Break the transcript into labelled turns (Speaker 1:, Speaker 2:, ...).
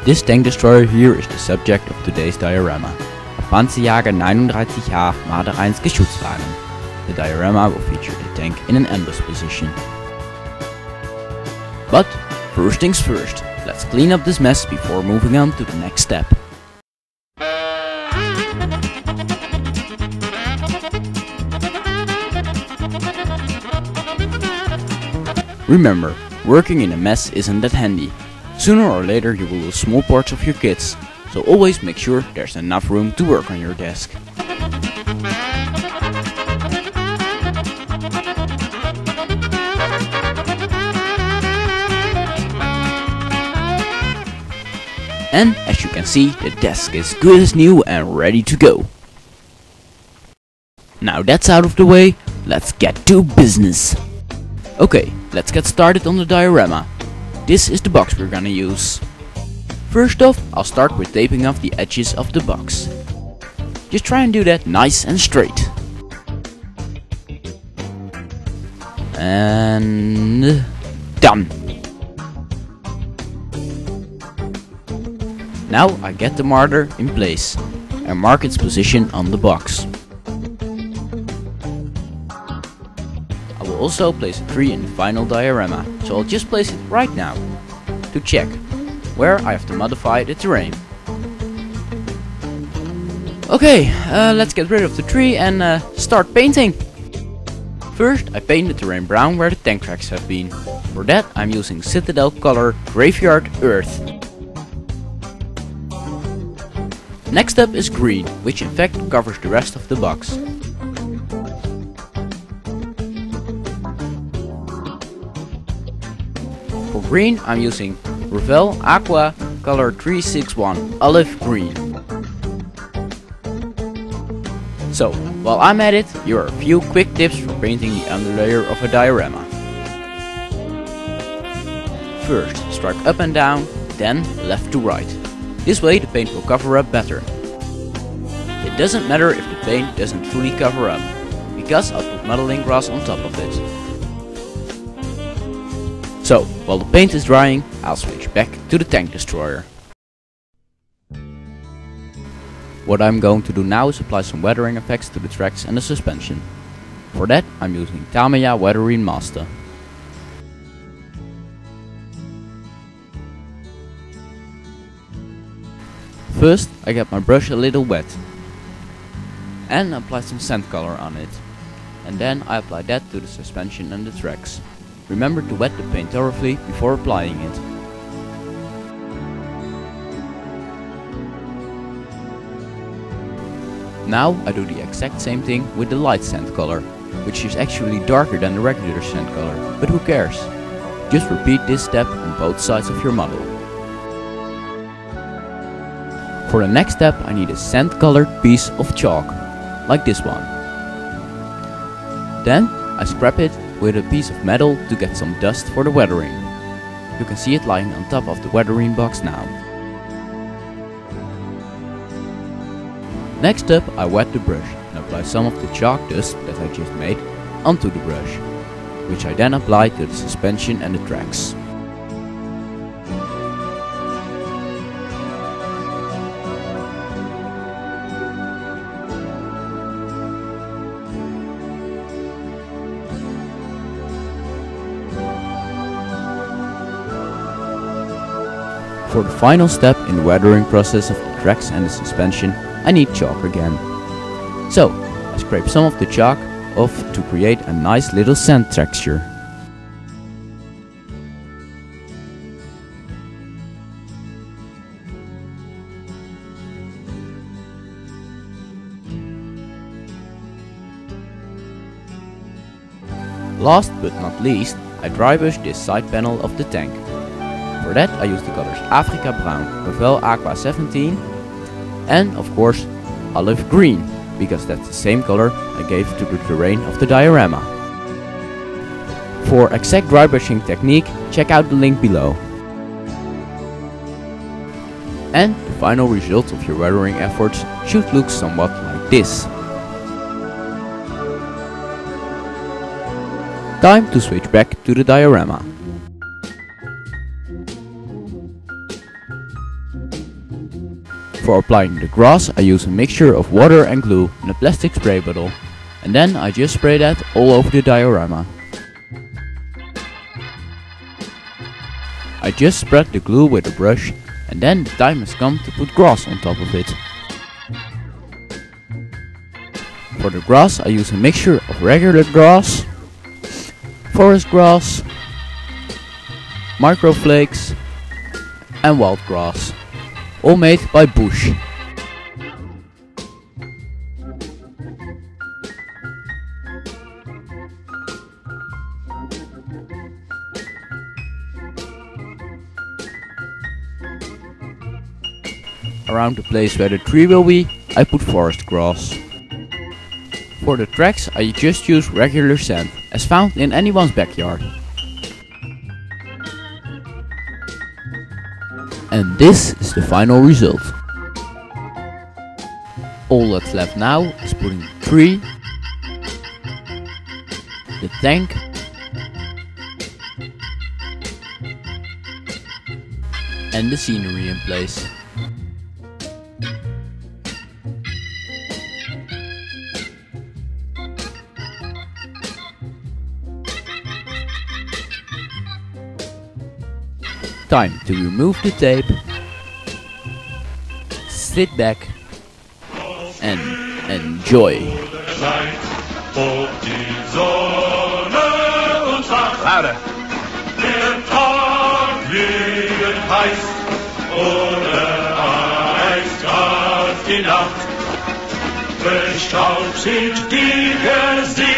Speaker 1: This tank destroyer here is the subject of today's diorama. A Panzerjäger 39H Marder 1 Geschutzwagen. The diorama will feature the tank in an ambush position. But first things first, let's clean up this mess before moving on to the next step. Remember, working in a mess isn't that handy. Sooner or later you will lose small parts of your kits, so always make sure there's enough room to work on your desk. And as you can see, the desk is good as new and ready to go. Now that's out of the way, let's get to business. Okay, let's get started on the diorama. This is the box we're gonna use. First off, I'll start with taping off the edges of the box. Just try and do that nice and straight. And done. Now I get the marker in place and mark its position on the box. I will also place a tree in the final diorama, so I'll just place it right now to check where I have to modify the terrain. Okay, let's get rid of the tree and start painting. First I paint the terrain brown where the tank tracks have been. For that I'm using Citadel color Graveyard Earth. Next up is green, which in fact covers the rest of the box. For green I'm using Revell Aqua color 361 Olive Green. So, while I'm at it, here are a few quick tips for painting the underlayer of a diorama. First, strike up and down, then left to right. This way the paint will cover up better. It doesn't matter if the paint doesn't fully cover up, because I'll put modeling grass on top of it. So, while the paint is drying, I'll switch back to the tank destroyer. What I'm going to do now is apply some weathering effects to the tracks and the suspension. For that I'm using Tamiya Weathering Master. First I get my brush a little wet and apply some sand color on it. And then I apply that to the suspension and the tracks. Remember to wet the paint thoroughly before applying it. Now I do the exact same thing with the light sand color, which is actually darker than the regular sand color, but who cares? Just repeat this step on both sides of your model. For the next step I need a sand colored piece of chalk, like this one. Then I scrap it with a piece of metal to get some dust for the weathering. You can see it lying on top of the weathering box now. Next up I wet the brush and apply some of the chalk dust that I just made onto the brush, which I then apply to the suspension and the tracks. For the final step in the weathering process of the tracks and the suspension, I need chalk again. So, I scrape some of the chalk off to create a nice little sand texture. Last but not least, I dry brush this side panel of the tank. For that I use the colors Afrika Brown, Revell Aqua 17 and of course Olive Green, because that's the same color I gave to the terrain of the diorama. For exact dry brushing technique, check out the link below. And the final result of your weathering efforts should look somewhat like this. Time to switch back to the diorama. For applying the grass, I use a mixture of water and glue in a plastic spray bottle. And then I just spray that all over the diorama. I just spread the glue with a brush, and then the time has come to put grass on top of it. For the grass, I use a mixture of regular grass, forest grass, microflakes and wild grass, all made by Bush. Around the place where the tree will be, I put forest grass. For the tracks, I just use regular sand, as found in anyone's backyard. And this is the final result. All that's left now is putting the tree, the tank, and the scenery in place. Time to remove the tape, sit back and enjoy.
Speaker 2: Louder. Der Tag liegen heiß, ohne Eisgas die Nacht. Bestaubt sind die Gesichter.